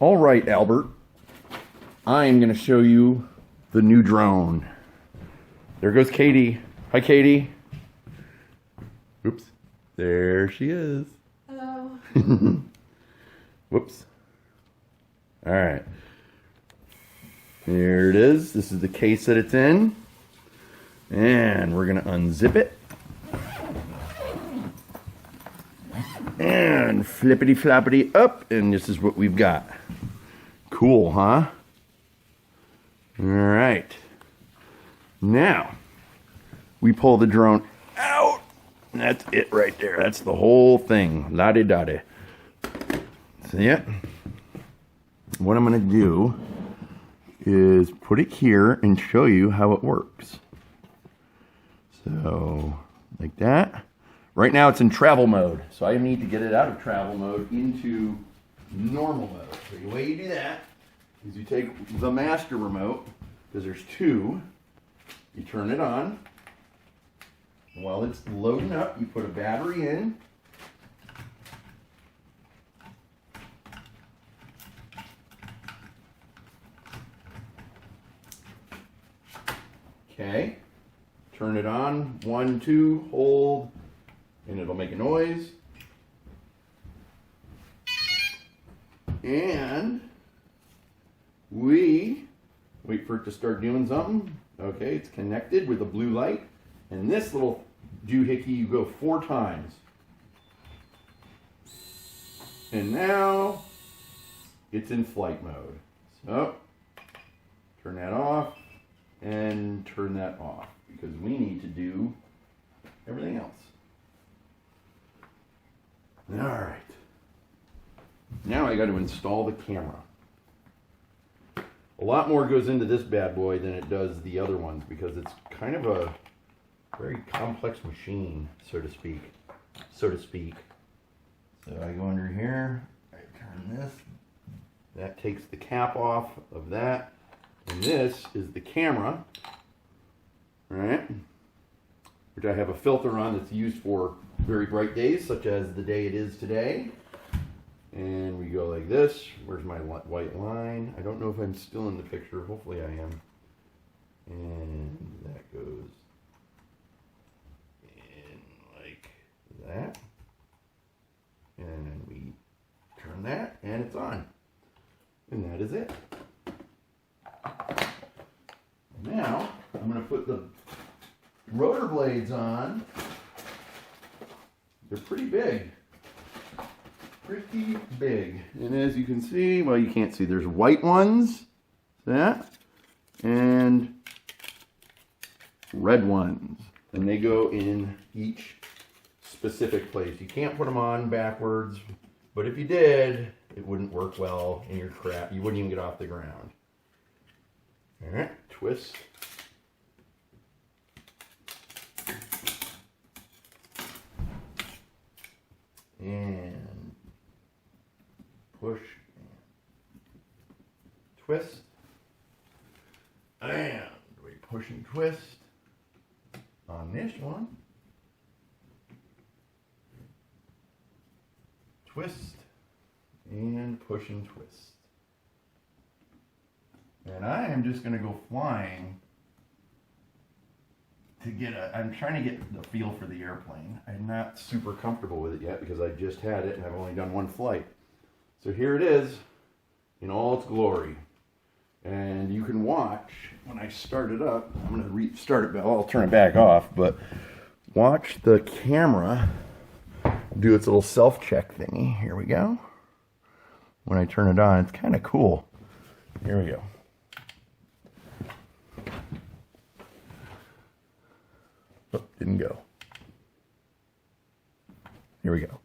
All right, Albert. I'm going to show you the new drone. There goes Katie. Hi, Katie. Oops. There she is. Hello. Whoops. All right. There it is. This is the case that it's in. And we're going to unzip it. And flippity floppity up. And this is what we've got. Cool, huh? All right. Now, we pull the drone out. And that's it right there. That's the whole thing. La-di-da-di. So, yeah. What I'm going to do is put it here and show you how it works. So, like that. Right now it's in travel mode. So I need to get it out of travel mode into normal mode. So the way you do that is you take the master remote, because there's two, you turn it on. While it's loading up, you put a battery in. Okay. Turn it on. 1, 2, hold, and it'll make a noise. And we wait for it to start doing something. Okay, it's connected with a blue light. And this little doohickey, you go 4 times. And now it's in flight mode. So turn that off and turn that off because we need to do everything else. All right. Now I got to install the camera. A lot more goes into this bad boy than it does the other ones because it's kind of a very complex machine, so to speak. So I go under here, I turn this. That takes the cap off of that. And this is the camera, right? Which I have a filter on that's used for very bright days, such as the day it is today. And we go like this. Where's my white line? I don't know if I'm still in the picture. Hopefully I am. And that goes in like that. And then we turn that, and it's on. And that is it. Now, I'm going to put the rotor blades on. They're pretty big. Pretty big. And as you can see, well, you can't see, there's white ones, that, and red ones. And they go in each specific place. You can't put them on backwards, but if you did, it wouldn't work well in your crap. You wouldn't even get off the ground. All right, twist. And push. Twist. And we push and twist on this one. Twist and push and twist. And I am just going to go flying to get I'm trying to get the feel for the airplane. I'm not super comfortable with it yet because I just had it and I've only done one flight. So here it is in all its glory. And you can watch when I start it up. I'm going to restart it, but I'll turn it back off. But watch the camera do its little self-check thingy. Here we go. When I turn it on, it's kind of cool. Here we go. Oh, didn't go. Here we go.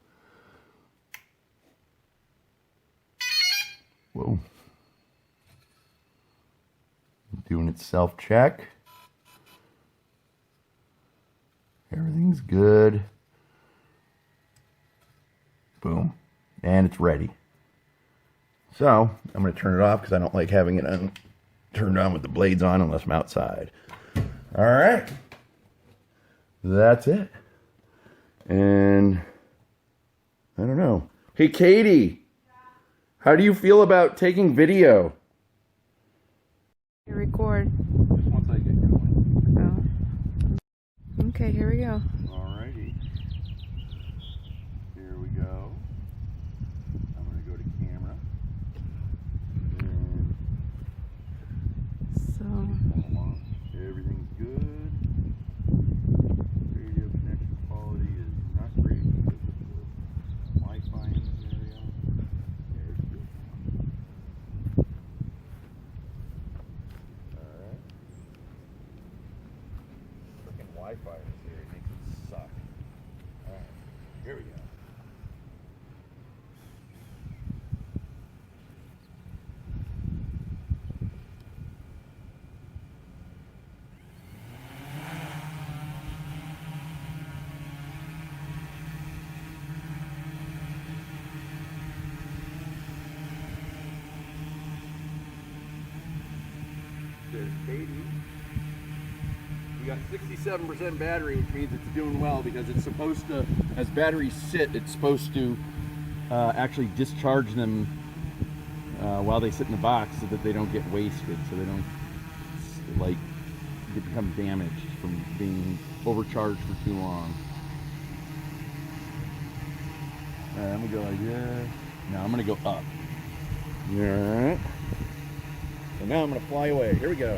Whoa. Doing its self-check. Everything's good. Boom. And it's ready. So, I'm going to turn it off because I don't like having it turned on with the blades on unless I'm outside. All right. That's it. And I don't know. Hey, Katie. How do you feel about taking video? Record. Just once I get going. Oh. Okay, here we go. Alrighty. Here we go. I'm going to go to camera. And So. Everything's good. Radio connection quality is not great because of the Wi-Fi in this area. There's good now. Alright. Freaking Wi-Fi in this area makes it suck. Alright, here we go. There's Katie. We got 67% battery, which means it's doing well because it's supposed to, as batteries sit, it's supposed to actually discharge them while they sit in the box so that they don't get wasted, so they don't like become damaged from being overcharged for too long. All right, I'm gonna go like this. Now I'm gonna go up. All right. So now I'm going to fly away. Here we go.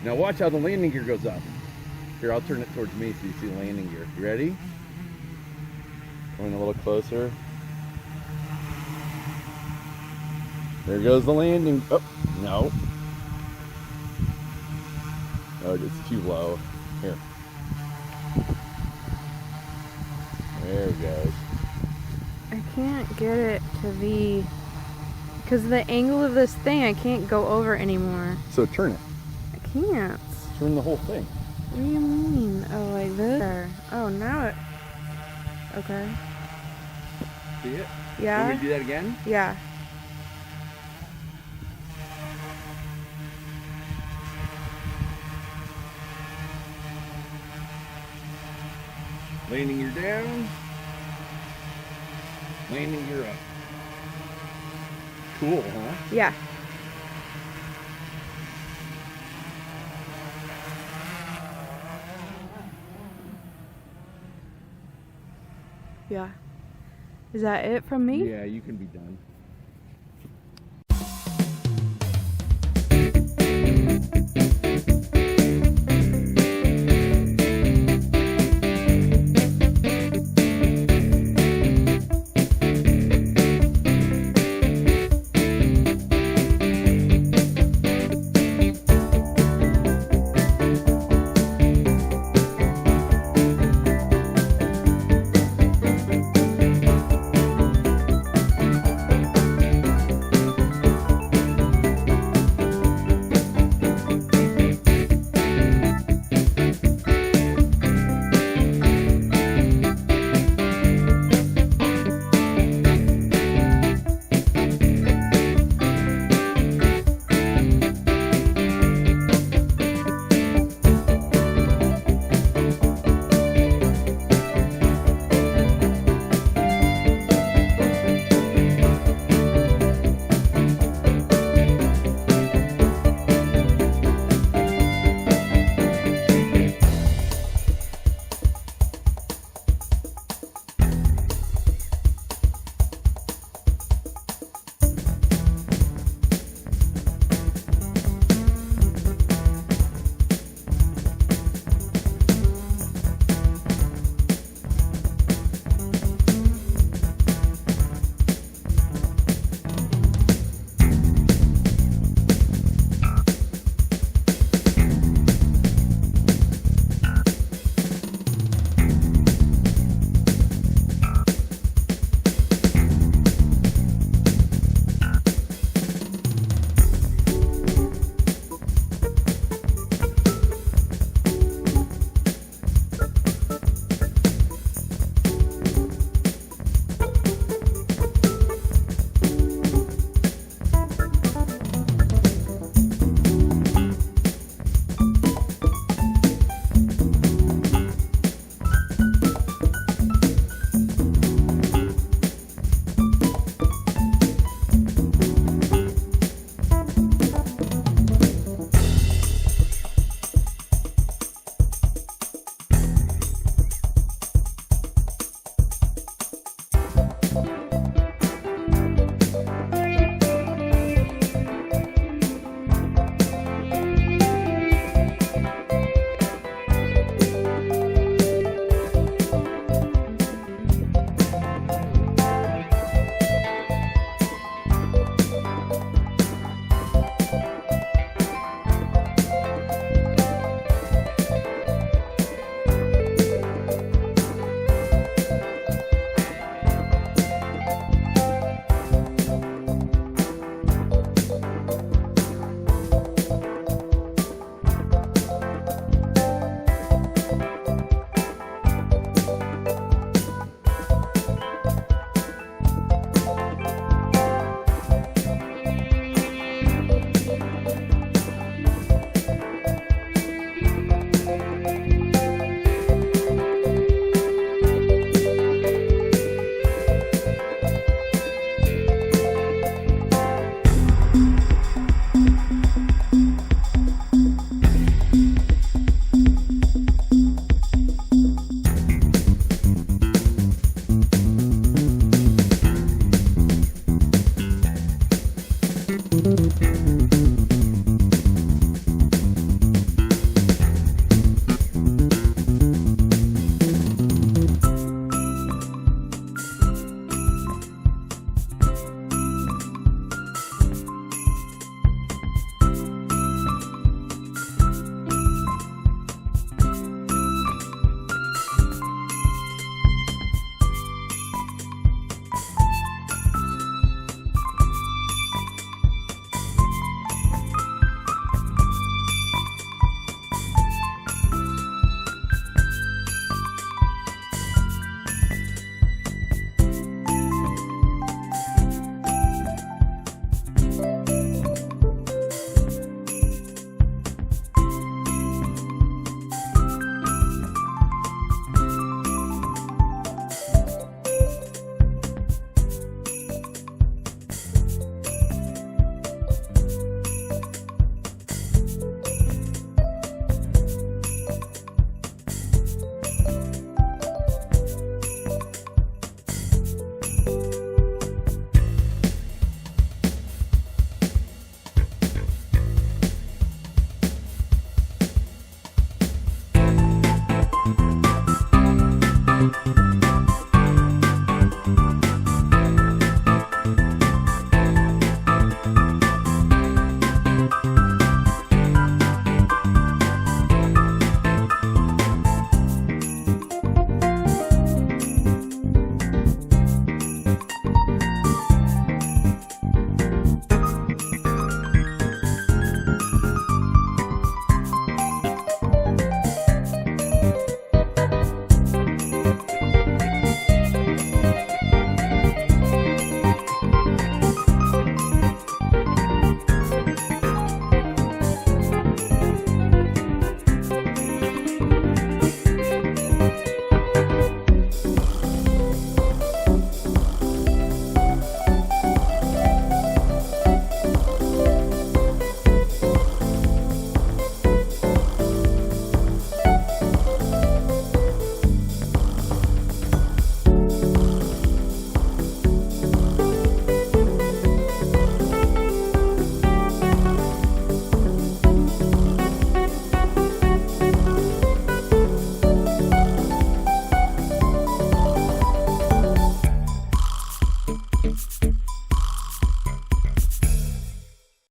Now watch how the landing gear goes up. Here, I'll turn it towards me so you see the landing gear. You ready? Going a little closer. There goes the landing. Oh, no. Oh, it's too low. Here. There it goes. I can't get it to be, because of the angle of this thing, I can't go over anymore. So turn it. I can't. Turn the whole thing. What do you mean? Oh, like this? There. Oh, now it. Okay. See it? Yeah. Want me to do that again? Yeah. Landing gear down. Landing gear up. Cool, huh? Yeah. Yeah. Is that it from me? Yeah, you can be done.